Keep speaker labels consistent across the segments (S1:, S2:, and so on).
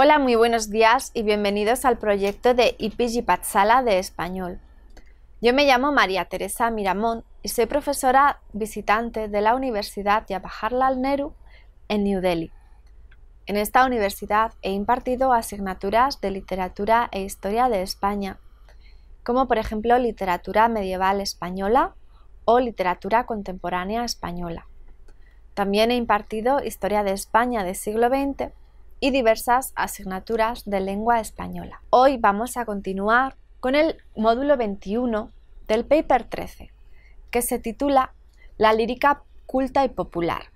S1: Hola, muy buenos días y bienvenidos al proyecto de IPG Patsala de español. Yo me llamo María Teresa Miramón y soy profesora visitante de la Universidad Jawaharlal Nehru en New Delhi. En esta universidad he impartido asignaturas de literatura e historia de España, como por ejemplo literatura medieval española o literatura contemporánea española. También he impartido historia de España del siglo XX y diversas asignaturas de lengua española. Hoy vamos a continuar con el módulo 21 del paper 13, que se titula La lírica culta y popular,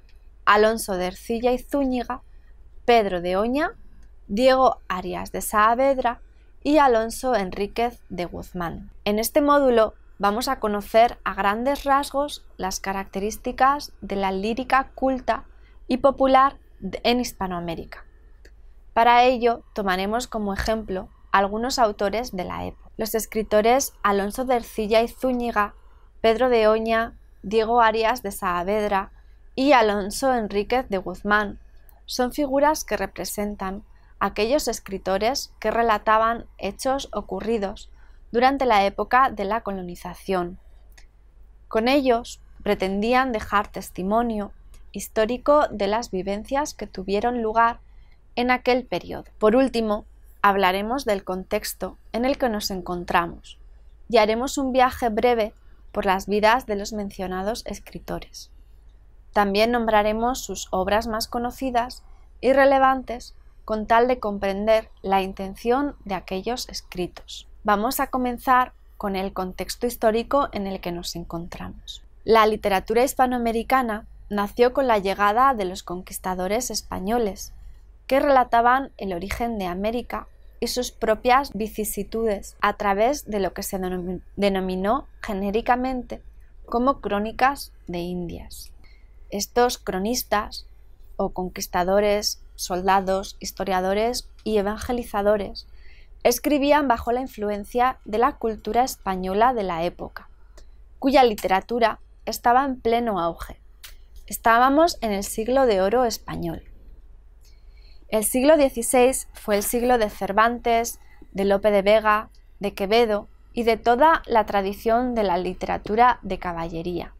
S1: Alonso de Ercilla y Zúñiga, Pedro de Oña, Diego Arias de Saavedra y Alonso Enríquez de Guzmán. En este módulo vamos a conocer a grandes rasgos las características de la lírica culta y popular en Hispanoamérica. Para ello tomaremos como ejemplo algunos autores de la época. Los escritores Alonso de Ercilla y Zúñiga, Pedro de Oña, Diego Arias de Saavedra y Alonso Enríquez de Guzmán son figuras que representan a aquellos escritores que relataban hechos ocurridos durante la época de la colonización. Con ellos pretendían dejar testimonio histórico de las vivencias que tuvieron lugar en aquel periodo. Por último, hablaremos del contexto en el que nos encontramos y haremos un viaje breve por las vidas de los mencionados escritores. También nombraremos sus obras más conocidas y relevantes con tal de comprender la intención de aquellos escritos. Vamos a comenzar con el contexto histórico en el que nos encontramos. La literatura hispanoamericana nació con la llegada de los conquistadores españoles, que relataban el origen de América y sus propias vicisitudes a través de lo que se denominó genéricamente como crónicas de Indias. Estos cronistas o conquistadores, soldados, historiadores y evangelizadores escribían bajo la influencia de la cultura española de la época, cuya literatura estaba en pleno auge. Estábamos en el siglo de oro español. El siglo XVI fue el siglo de Cervantes, de Lope de Vega, de Quevedo y de toda la tradición de la literatura de caballería.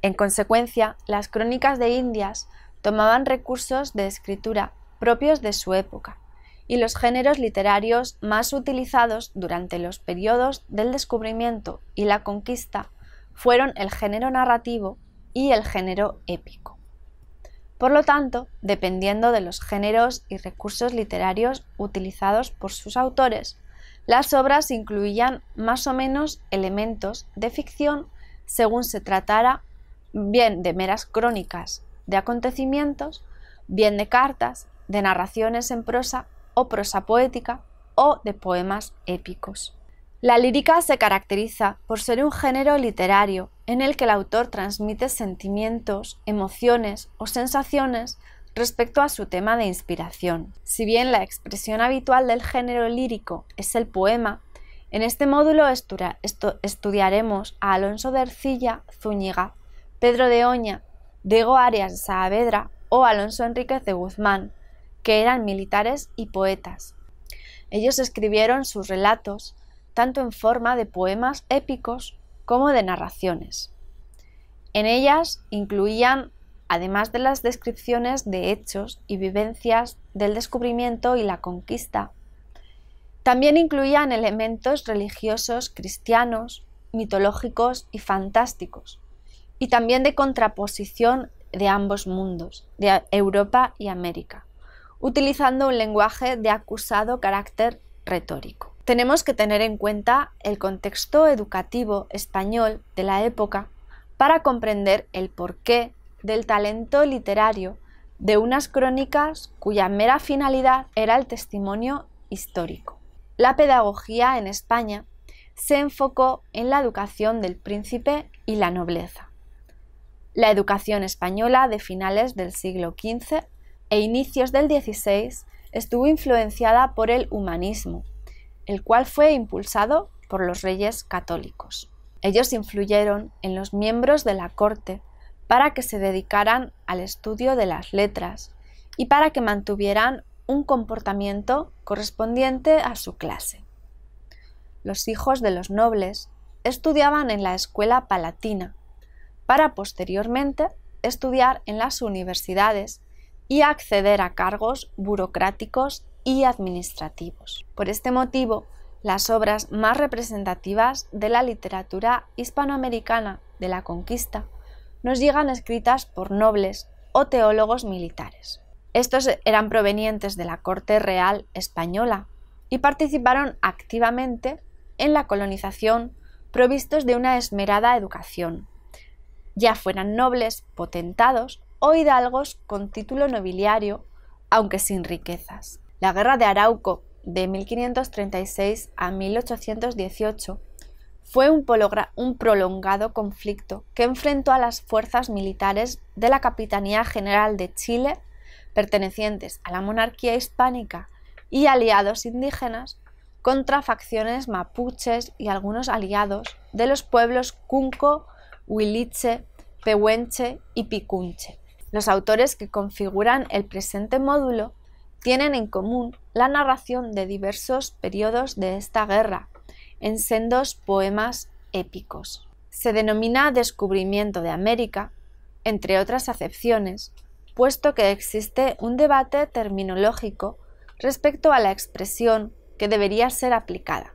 S1: En consecuencia, las crónicas de Indias tomaban recursos de escritura propios de su época, y los géneros literarios más utilizados durante los periodos del descubrimiento y la conquista fueron el género narrativo y el género épico. Por lo tanto, dependiendo de los géneros y recursos literarios utilizados por sus autores, las obras incluían más o menos elementos de ficción según se tratara bien de meras crónicas de acontecimientos, bien de cartas, de narraciones en prosa o prosa poética o de poemas épicos. La lírica se caracteriza por ser un género literario en el que el autor transmite sentimientos, emociones o sensaciones respecto a su tema de inspiración. Si bien la expresión habitual del género lírico es el poema, en este módulo estudiaremos a Alonso de Ercilla Zúñiga, Pedro de Oña, Diego Arias de Saavedra o Alonso Enríquez de Guzmán, que eran militares y poetas. Ellos escribieron sus relatos tanto en forma de poemas épicos como de narraciones. En ellas incluían, además de las descripciones de hechos y vivencias del descubrimiento y la conquista, también incluían elementos religiosos cristianos, mitológicos y fantásticos, y también de contraposición de ambos mundos, de Europa y América, utilizando un lenguaje de acusado carácter retórico. Tenemos que tener en cuenta el contexto educativo español de la época para comprender el porqué del talento literario de unas crónicas cuya mera finalidad era el testimonio histórico. La pedagogía en España se enfocó en la educación del príncipe y la nobleza. La educación española de finales del siglo XV e inicios del XVI estuvo influenciada por el humanismo, el cual fue impulsado por los reyes católicos. Ellos influyeron en los miembros de la corte para que se dedicaran al estudio de las letras y para que mantuvieran un comportamiento correspondiente a su clase. Los hijos de los nobles estudiaban en la escuela palatina, para posteriormente estudiar en las universidades y acceder a cargos burocráticos y administrativos. Por este motivo, las obras más representativas de la literatura hispanoamericana de la conquista nos llegan escritas por nobles o teólogos militares. Estos eran provenientes de la corte real española y participaron activamente en la colonización, provistos de una esmerada educación, ya fueran nobles potentados o hidalgos con título nobiliario, aunque sin riquezas. La Guerra de Arauco de 1536 a 1818 fue un prolongado conflicto que enfrentó a las fuerzas militares de la Capitanía General de Chile, pertenecientes a la monarquía hispánica, y aliados indígenas contra facciones mapuches y algunos aliados de los pueblos Cunco, Huiliche, Pehuenche y Picunche. Los autores que configuran el presente módulo tienen en común la narración de diversos periodos de esta guerra en sendos poemas épicos. Se denomina descubrimiento de América, entre otras acepciones, puesto que existe un debate terminológico respecto a la expresión que debería ser aplicada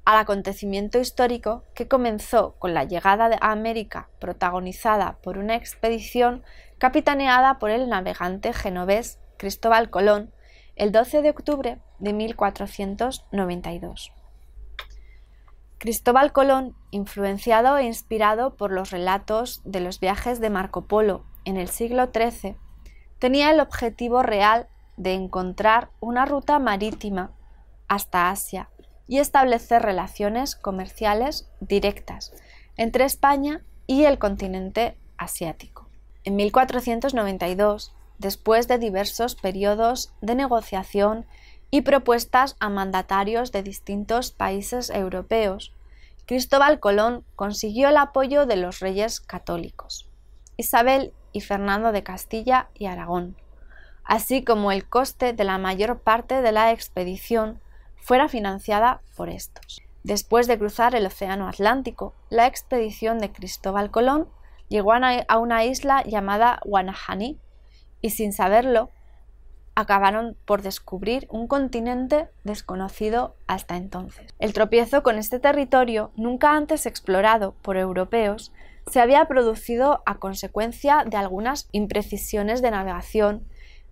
S1: al acontecimiento histórico que comenzó con la llegada a América protagonizada por una expedición capitaneada por el navegante genovés Cristóbal Colón el 12 de octubre de 1492. Cristóbal Colón, influenciado e inspirado por los relatos de los viajes de Marco Polo en el siglo XIII, tenía el objetivo real de encontrar una ruta marítima hasta Asia y establecer relaciones comerciales directas entre España y el continente asiático. En 1492, después de diversos periodos de negociación y propuestas a mandatarios de distintos países europeos, Cristóbal Colón consiguió el apoyo de los reyes católicos, Isabel y Fernando de Castilla y Aragón, así como el coste de la mayor parte de la expedición fuera financiada por estos. Después de cruzar el Océano Atlántico, la expedición de Cristóbal Colón llegó a una isla llamada Guanahani y, sin saberlo, acabaron por descubrir un continente desconocido hasta entonces. El tropiezo con este territorio, nunca antes explorado por europeos, se había producido a consecuencia de algunas imprecisiones de navegación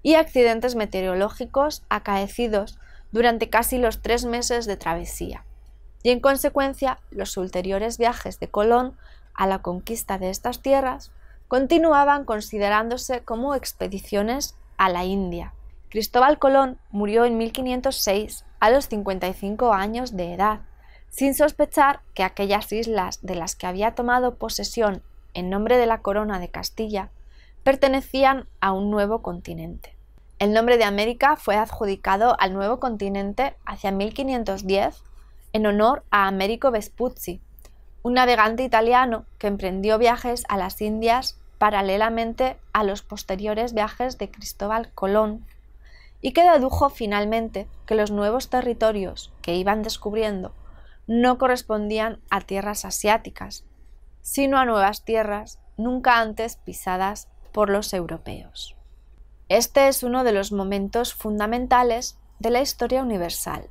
S1: y accidentes meteorológicos acaecidos durante casi los 3 meses de travesía, y en consecuencia los ulteriores viajes de Colón a la conquista de estas tierras continuaban considerándose como expediciones a la India. Cristóbal Colón murió en 1506 a los 55 años de edad, sin sospechar que aquellas islas de las que había tomado posesión en nombre de la corona de Castilla pertenecían a un nuevo continente. El nombre de América fue adjudicado al nuevo continente hacia 1510 en honor a Americo Vespucci, un navegante italiano que emprendió viajes a las Indias paralelamente a los posteriores viajes de Cristóbal Colón, y que dedujo finalmente que los nuevos territorios que iban descubriendo no correspondían a tierras asiáticas, sino a nuevas tierras nunca antes pisadas por los europeos. Este es uno de los momentos fundamentales de la historia universal,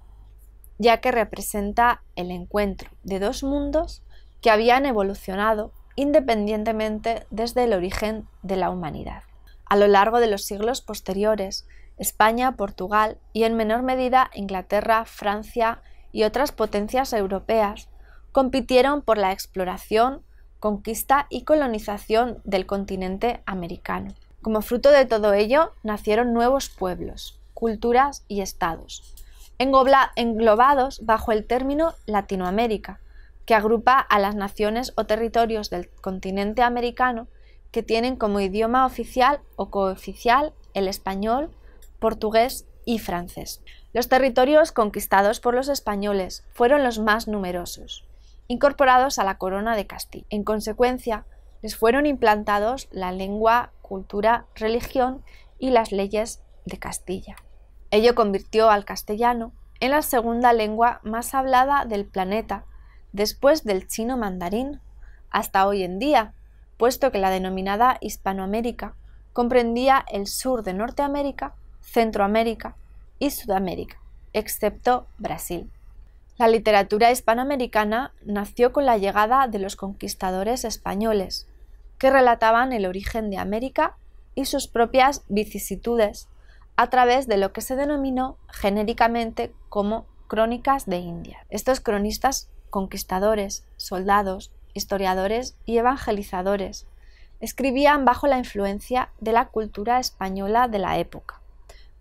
S1: ya que representa el encuentro de dos mundos que habían evolucionado independientemente desde el origen de la humanidad. A lo largo de los siglos posteriores, España, Portugal y en menor medida Inglaterra, Francia y otras potencias europeas compitieron por la exploración, conquista y colonización del continente americano. Como fruto de todo ello, nacieron nuevos pueblos, culturas y estados, englobados bajo el término Latinoamérica, que agrupa a las naciones o territorios del continente americano que tienen como idioma oficial o cooficial el español, portugués y francés. Los territorios conquistados por los españoles fueron los más numerosos, incorporados a la corona de Castilla. En consecuencia, les fueron implantados la lengua, cultura, religión y las leyes de Castilla. Ello convirtió al castellano en la segunda lengua más hablada del planeta, después del chino mandarín, hasta hoy en día, puesto que la denominada Hispanoamérica comprendía el sur de Norteamérica, Centroamérica y Sudamérica, excepto Brasil. La literatura hispanoamericana nació con la llegada de los conquistadores españoles, que relataban el origen de América y sus propias vicisitudes a través de lo que se denominó genéricamente como crónicas de India. Estos cronistas conquistadores, soldados, historiadores y evangelizadores escribían bajo la influencia de la cultura española de la época,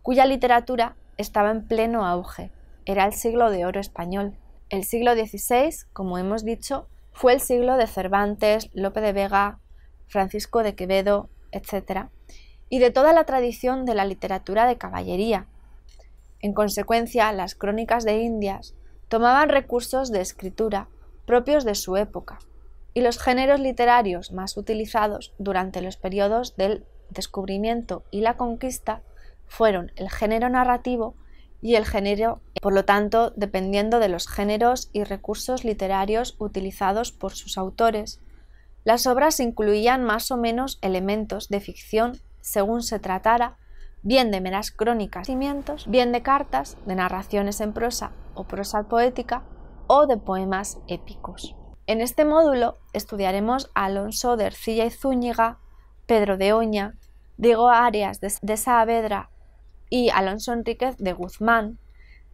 S1: cuya literatura estaba en pleno auge. Era el siglo de oro español. El siglo XVI, como hemos dicho, fue el siglo de Cervantes, Lope de Vega, Francisco de Quevedo, etc., y de toda la tradición de la literatura de caballería. En consecuencia, las crónicas de Indias tomaban recursos de escritura propios de su época, y los géneros literarios más utilizados durante los periodos del descubrimiento y la conquista fueron el género narrativo y el género, por lo tanto, dependiendo de los géneros y recursos literarios utilizados por sus autores, las obras incluían más o menos elementos de ficción según se tratara, bien de meras crónicas, bien de cartas, de narraciones en prosa o prosa poética o de poemas épicos. En este módulo estudiaremos a Alonso de Ercilla y Zúñiga, Pedro de Oña, Diego Arias de Saavedra y Alonso Enríquez de Guzmán,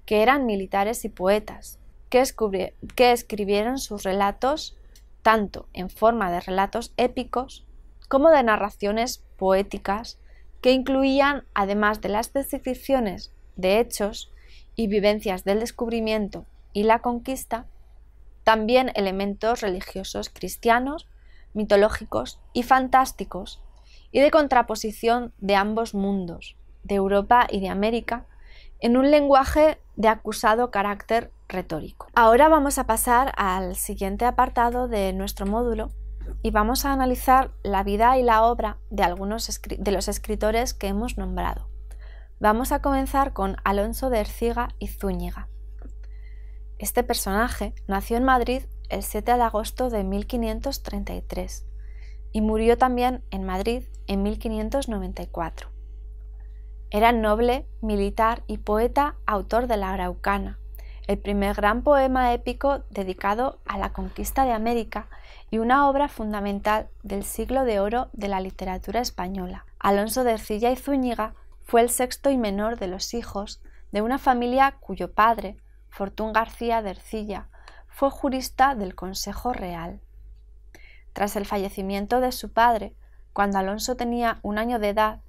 S1: que eran militares y poetas, que escribieron sus relatos tanto en forma de relatos épicos como de narraciones poéticas que incluían, además de las descripciones de hechos y vivencias del descubrimiento y la conquista, también elementos religiosos cristianos, mitológicos y fantásticos, y de contraposición de ambos mundos, de Europa y de América, en un lenguaje de acusado carácter retórico. Ahora vamos a pasar al siguiente apartado de nuestro módulo y vamos a analizar la vida y la obra de algunos de los escritores que hemos nombrado. Vamos a comenzar con Alonso de Ercilla y Zúñiga. Este personaje nació en Madrid el 7 de agosto de 1533 y murió también en Madrid en 1594. Era noble, militar y poeta, autor de La Araucana, el primer gran poema épico dedicado a la conquista de América y una obra fundamental del siglo de oro de la literatura española. Alonso de Ercilla y Zúñiga fue el sexto y menor de los hijos de una familia cuyo padre, Fortún García de Ercilla, fue jurista del Consejo Real. Tras el fallecimiento de su padre, cuando Alonso tenía 1 año de edad,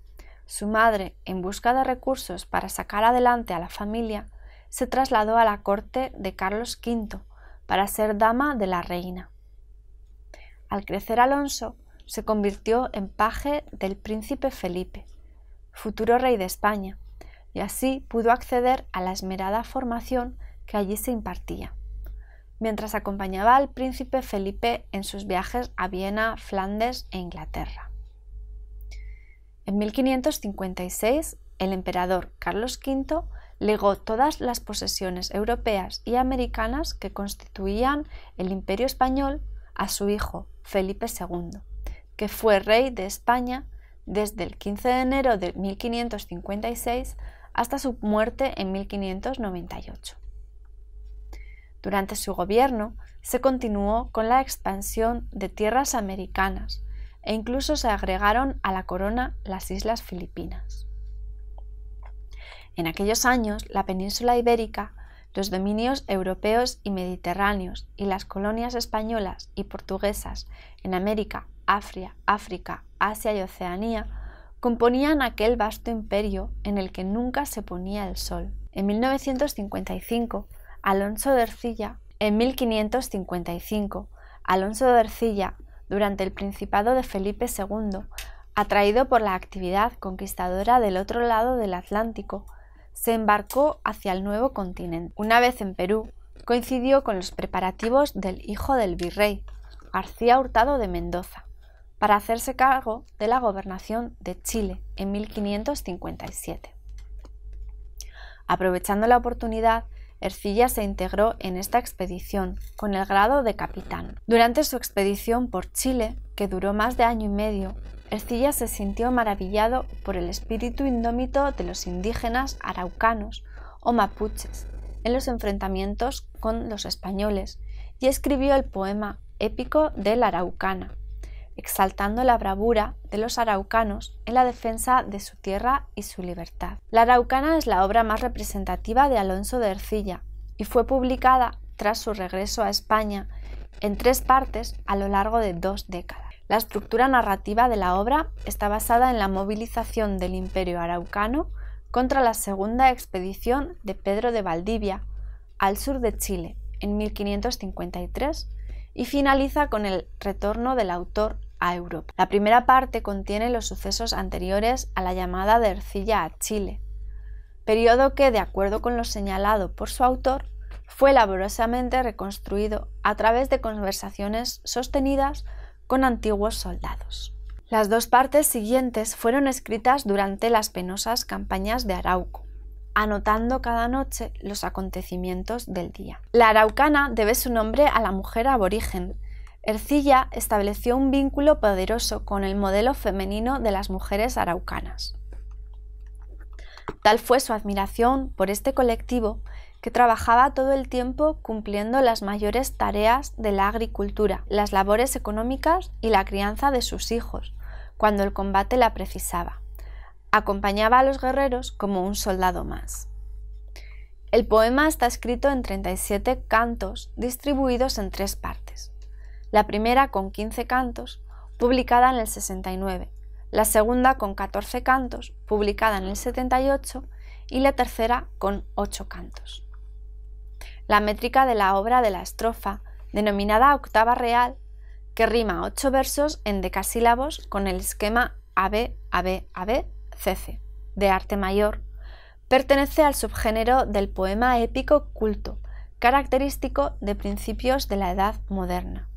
S1: su madre, en busca de recursos para sacar adelante a la familia, se trasladó a la corte de Carlos V para ser dama de la reina. Al crecer Alonso, se convirtió en paje del príncipe Felipe, futuro rey de España, y así pudo acceder a la esmerada formación que allí se impartía, mientras acompañaba al príncipe Felipe en sus viajes a Viena, Flandes e Inglaterra. En 1556, el emperador Carlos V legó todas las posesiones europeas y americanas que constituían el Imperio español a su hijo Felipe II, que fue rey de España desde el 15 de enero de 1556 hasta su muerte en 1598. Durante su gobierno se continuó con la expansión de tierras americanas e incluso se agregaron a la corona las Islas Filipinas. En aquellos años, la península ibérica, los dominios europeos y mediterráneos y las colonias españolas y portuguesas en América, África, Asia y Oceanía componían aquel vasto imperio en el que nunca se ponía el sol. En 1555, Alonso de Ercilla, durante el principado de Felipe II, atraído por la actividad conquistadora del otro lado del Atlántico, se embarcó hacia el nuevo continente. Una vez en Perú, coincidió con los preparativos del hijo del virrey, García Hurtado de Mendoza, para hacerse cargo de la gobernación de Chile en 1557. Aprovechando la oportunidad, Ercilla se integró en esta expedición con el grado de capitán. Durante su expedición por Chile, que duró más de año y medio, Ercilla se sintió maravillado por el espíritu indómito de los indígenas araucanos o mapuches en los enfrentamientos con los españoles y escribió el poema épico de la Araucana, exaltando la bravura de los araucanos en la defensa de su tierra y su libertad. La Araucana es la obra más representativa de Alonso de Ercilla y fue publicada tras su regreso a España en 3 partes a lo largo de 2 décadas. La estructura narrativa de la obra está basada en la movilización del Imperio araucano contra la segunda expedición de Pedro de Valdivia al sur de Chile en 1553 y finaliza con el retorno del autor a Europa. La primera parte contiene los sucesos anteriores a la llamada de Ercilla a Chile, periodo que, de acuerdo con lo señalado por su autor, fue laboriosamente reconstruido a través de conversaciones sostenidas con antiguos soldados. Las 2 partes siguientes fueron escritas durante las penosas campañas de Arauco, anotando cada noche los acontecimientos del día. La Araucana debe su nombre a la mujer aborigen. Ercilla estableció un vínculo poderoso con el modelo femenino de las mujeres araucanas. Tal fue su admiración por este colectivo que trabajaba todo el tiempo cumpliendo las mayores tareas de la agricultura, las labores económicas y la crianza de sus hijos, cuando el combate la precisaba. Acompañaba a los guerreros como un soldado más. El poema está escrito en 37 cantos distribuidos en 3 partes. La primera con 15 cantos, publicada en el 69, la segunda con 14 cantos, publicada en el 78 y la tercera con 8 cantos. La métrica de la obra de la estrofa, denominada octava real, que rima 8 versos en decasílabos con el esquema AB, AB, AB, CC, de arte mayor, pertenece al subgénero del poema épico culto, característico de principios de la Edad Moderna.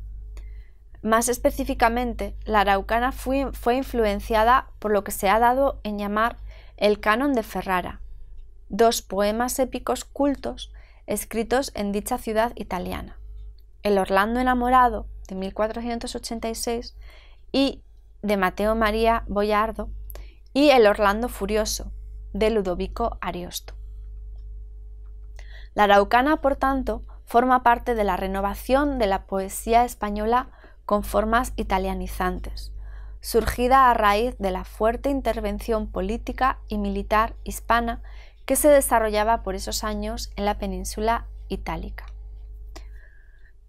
S1: Más específicamente, la Araucana fue influenciada por lo que se ha dado en llamar el Canon de Ferrara, 2 poemas épicos cultos escritos en dicha ciudad italiana, el Orlando enamorado de 1486 y de Mateo María Boiardo y el Orlando furioso de Ludovico Ariosto. La Araucana, por tanto, forma parte de la renovación de la poesía española con formas italianizantes, surgida a raíz de la fuerte intervención política y militar hispana que se desarrollaba por esos años en la península itálica.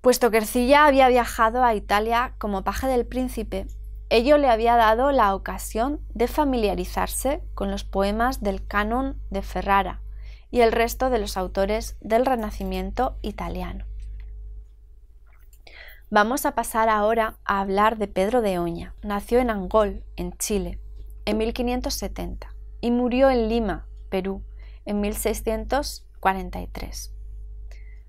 S1: Puesto que Ercilla había viajado a Italia como paje del príncipe, ello le había dado la ocasión de familiarizarse con los poemas del Canon de Ferrara y el resto de los autores del Renacimiento italiano. Vamos a pasar ahora a hablar de Pedro de Oña. Nació en Angol, en Chile, en 1570 y murió en Lima, Perú, en 1643.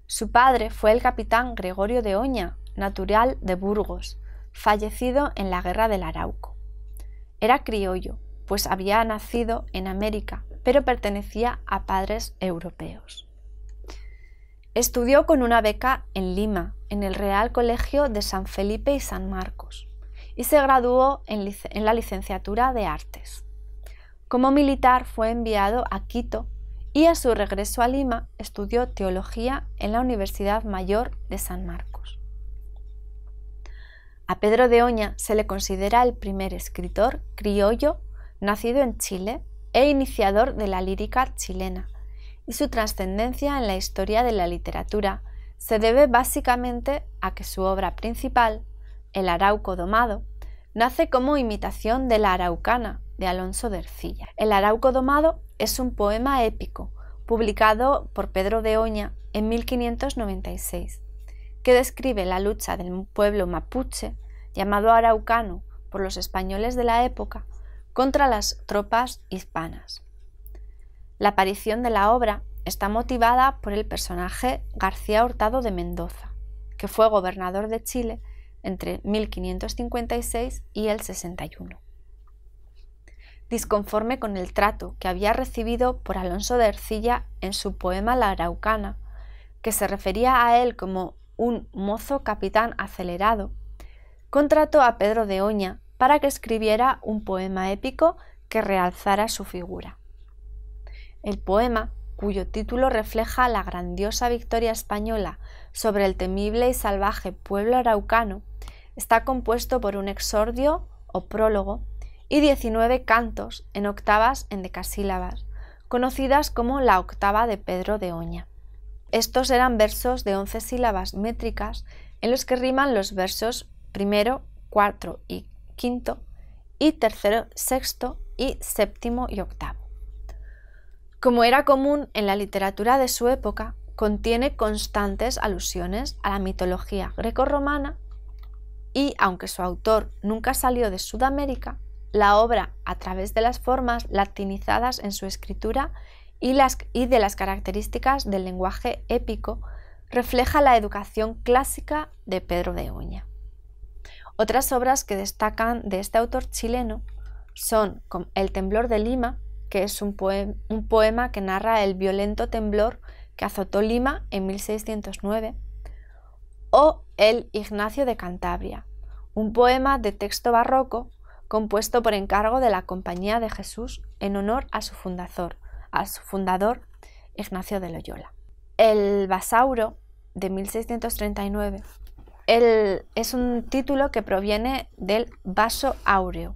S1: Su padre fue el capitán Gregorio de Oña, natural de Burgos, fallecido en la Guerra del Arauco. Era criollo, pues había nacido en América, pero pertenecía a padres europeos. Estudió con una beca en Lima, en el Real Colegio de San Felipe y San Marcos, y se graduó en la licenciatura de Artes. Como militar fue enviado a Quito y a su regreso a Lima estudió teología en la Universidad Mayor de San Marcos. A Pedro de Oña se le considera el primer escritor criollo nacido en Chile e iniciador de la lírica chilena, y su trascendencia en la historia de la literatura se debe básicamente a que su obra principal, El Arauco domado, nace como imitación de la Araucana de Alonso de Ercilla. El Arauco domado es un poema épico publicado por Pedro de Oña en 1596, que describe la lucha del pueblo mapuche, llamado araucano por los españoles de la época, contra las tropas hispanas. La aparición de la obra está motivada por el personaje García Hurtado de Mendoza, que fue gobernador de Chile entre 1556 y el 61. disconforme con el trato que había recibido por Alonso de Ercilla en su poema La Araucana, que se refería a él como un mozo capitán acelerado, contrató a Pedro de Oña para que escribiera un poema épico que realzara su figura. El poema, cuyo título refleja la grandiosa victoria española sobre el temible y salvaje pueblo araucano, está compuesto por un exordio o prólogo y 19 cantos en octavas endecasílabas, conocidas como la octava de Pedro de Oña. Estos eran versos de 11 sílabas métricas en los que riman los versos primero, cuarto y quinto, y tercero, sexto y séptimo y octavo. Como era común en la literatura de su época, contiene constantes alusiones a la mitología grecorromana y, aunque su autor nunca salió de Sudamérica, la obra, a través de las formas latinizadas en su escritura y de las características del lenguaje épico, refleja la educación clásica de Pedro de Oña. Otras obras que destacan de este autor chileno son El temblor de Lima, que es un poema que narra el violento temblor que azotó Lima en 1609, o El Ignacio de Cantabria, un poema de texto barroco compuesto por encargo de la Compañía de Jesús en honor a su fundador, Ignacio de Loyola. El Basauro, de 1639, es un título que proviene del Vaso Áureo.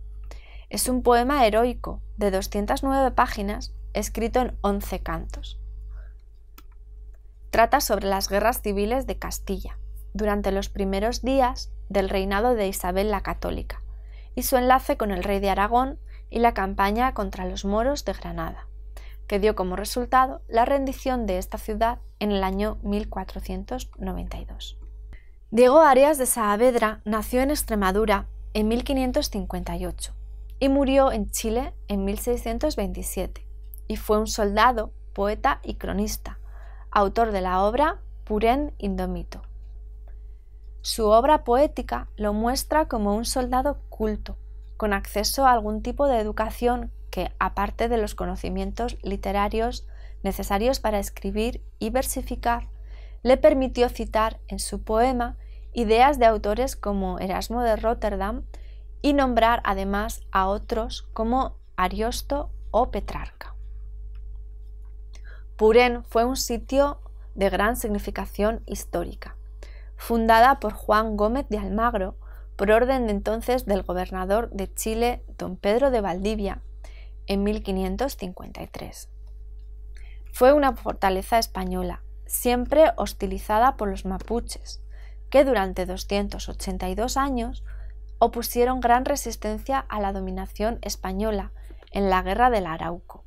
S1: Es un poema heroico de 209 páginas, escrito en 11 cantos. Trata sobre las guerras civiles de Castilla, durante los primeros días del reinado de Isabel la Católica, y su enlace con el rey de Aragón y la campaña contra los moros de Granada, que dio como resultado la rendición de esta ciudad en el año 1492. Diego Arias de Saavedra nació en Extremadura en 1558 y murió en Chile en 1627, y fue un soldado, poeta y cronista, autor de la obra Purén Indómito. Su obra poética lo muestra como un soldado culto, con acceso a algún tipo de educación que, aparte de los conocimientos literarios necesarios para escribir y versificar, le permitió citar en su poema ideas de autores como Erasmo de Róterdam y nombrar además a otros como Ariosto o Petrarca. Purén fue un sitio de gran significación histórica, fundada por Juan Gómez de Almagro por orden de entonces del gobernador de Chile, don Pedro de Valdivia, en 1553. Fue una fortaleza española, siempre hostilizada por los mapuches, que durante 282 años opusieron gran resistencia a la dominación española en la Guerra del Arauco.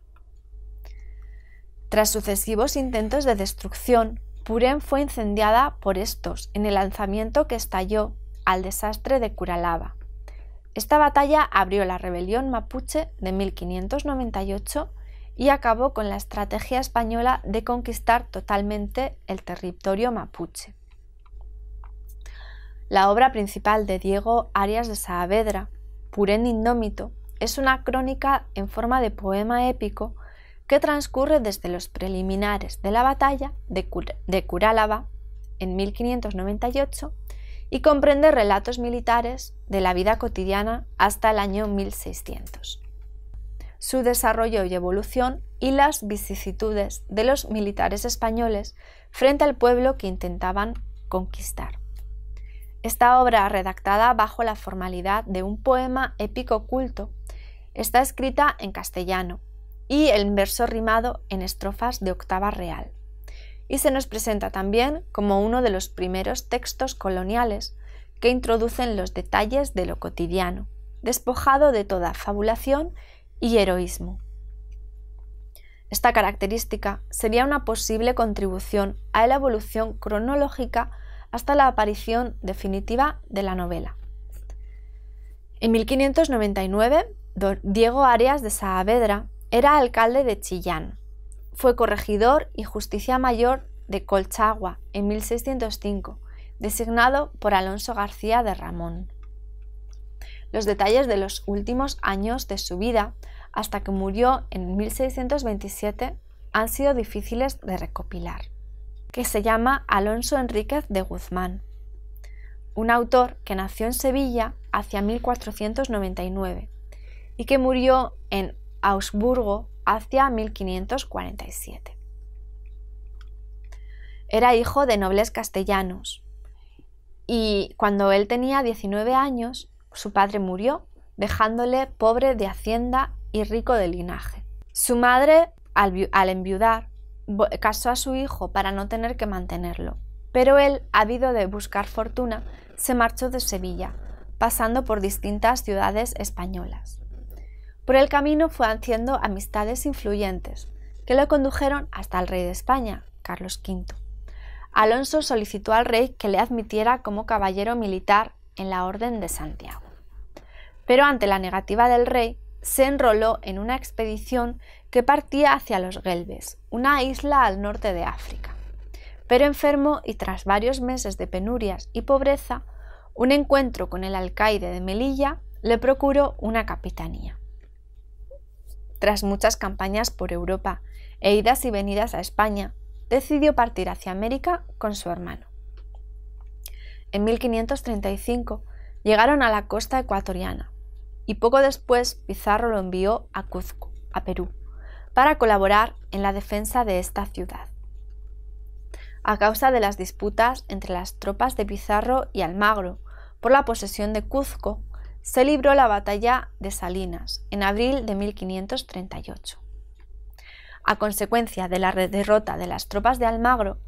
S1: Tras sucesivos intentos de destrucción, Purén fue incendiada por estos en el lanzamiento que estalló al desastre de Curalaba. Esta batalla abrió la rebelión mapuche de 1598 y acabó con la estrategia española de conquistar totalmente el territorio mapuche. La obra principal de Diego Arias de Saavedra, Purén Indómito, es una crónica en forma de poema épico que transcurre desde los preliminares de la batalla de Curalaba en 1598 y comprende relatos militares de la vida cotidiana hasta el año 1600. Su desarrollo y evolución y las vicisitudes de los militares españoles frente al pueblo que intentaban conquistar. Esta obra, redactada bajo la formalidad de un poema épico culto, está escrita en castellano y en verso rimado en estrofas de octava real, y se nos presenta también como uno de los primeros textos coloniales que introducen los detalles de lo cotidiano, despojado de toda fabulación y heroísmo. Esta característica sería una posible contribución a la evolución cronológica hasta la aparición definitiva de la novela. En 1599, Diego Arias de Saavedra era alcalde de Chillán. Fue corregidor y justicia mayor de Colchagua en 1605, designado por Alonso García de Ramón. Los detalles de los últimos años de su vida hasta que murió en 1627 han sido difíciles de recopilar, que se llama Alonso Enríquez de Guzmán, un autor que nació en Sevilla hacia 1499 y que murió en Augsburgo hacia 1547. Era hijo de nobles castellanos y cuando él tenía 19 años, su padre murió, dejándole pobre de hacienda y rico de linaje. Su madre, al enviudar, casó a su hijo para no tener que mantenerlo, pero él, ávido de buscar fortuna, se marchó de Sevilla, pasando por distintas ciudades españolas. Por el camino fue haciendo amistades influyentes, que lo condujeron hasta el rey de España, Carlos V. Alonso solicitó al rey que le admitiera como caballero militar en la Orden de Santiago. Pero ante la negativa del rey, se enroló en una expedición que partía hacia los Guelbes, una isla al norte de África. Pero enfermo y tras varios meses de penurias y pobreza, un encuentro con el alcaide de Melilla le procuró una capitanía. Tras muchas campañas por Europa e idas y venidas a España, decidió partir hacia América con su hermano. En 1535 llegaron a la costa ecuatoriana y poco después Pizarro lo envió a Cuzco, a Perú, para colaborar en la defensa de esta ciudad. A causa de las disputas entre las tropas de Pizarro y Almagro por la posesión de Cuzco, se libró la batalla de Salinas en abril de 1538. A consecuencia de la derrota de las tropas de Almagro,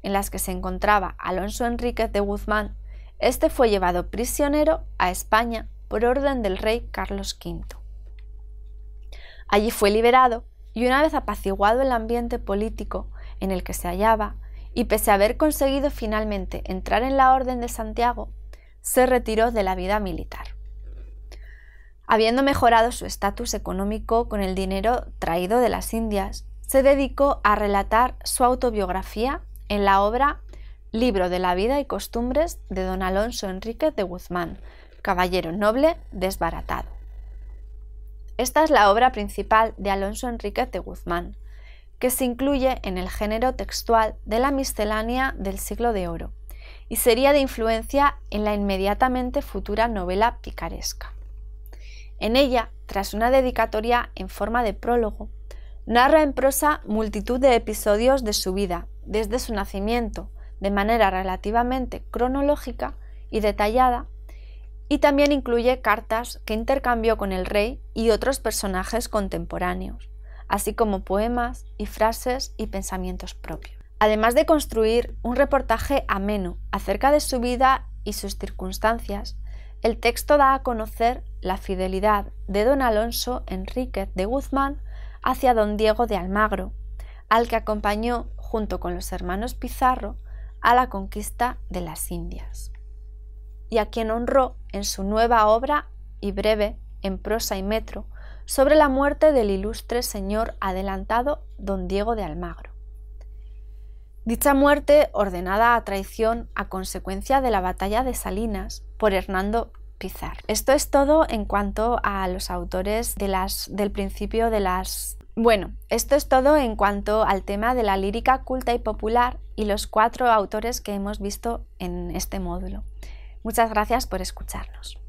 S1: en las que se encontraba Alonso Enríquez de Guzmán, este fue llevado prisionero a España por orden del rey Carlos V. Allí fue liberado y una vez apaciguado el ambiente político en el que se hallaba, y pese a haber conseguido finalmente entrar en la Orden de Santiago, se retiró de la vida militar. Habiendo mejorado su estatus económico con el dinero traído de las Indias, se dedicó a relatar su autobiografía en la obra Libro de la vida y costumbres de don Alonso Enríquez de Guzmán, caballero noble desbaratado. Esta es la obra principal de Alonso Enríquez de Guzmán, que se incluye en el género textual de la miscelánea del Siglo de Oro y sería de influencia en la inmediatamente futura novela picaresca. En ella, tras una dedicatoria en forma de prólogo, narra en prosa multitud de episodios de su vida, desde su nacimiento, de manera relativamente cronológica y detallada, y también incluye cartas que intercambió con el rey y otros personajes contemporáneos, así como poemas y frases y pensamientos propios. Además de construir un reportaje ameno acerca de su vida y sus circunstancias, el texto da a conocer la fidelidad de don Alonso Enríquez de Guzmán hacia don Diego de Almagro, al que acompañó junto con los hermanos Pizarro a la conquista de las Indias, y a quien honró en su nueva obra y breve, en prosa y metro, sobre la muerte del ilustre señor adelantado don Diego de Almagro. Dicha muerte ordenada a traición a consecuencia de la batalla de Salinas por Hernando Pizarro. Esto es todo en cuanto a los autores del principio de las... Bueno, esto es todo en cuanto al tema de la lírica culta y popular y los 4 autores que hemos visto en este módulo. Muchas gracias por escucharnos.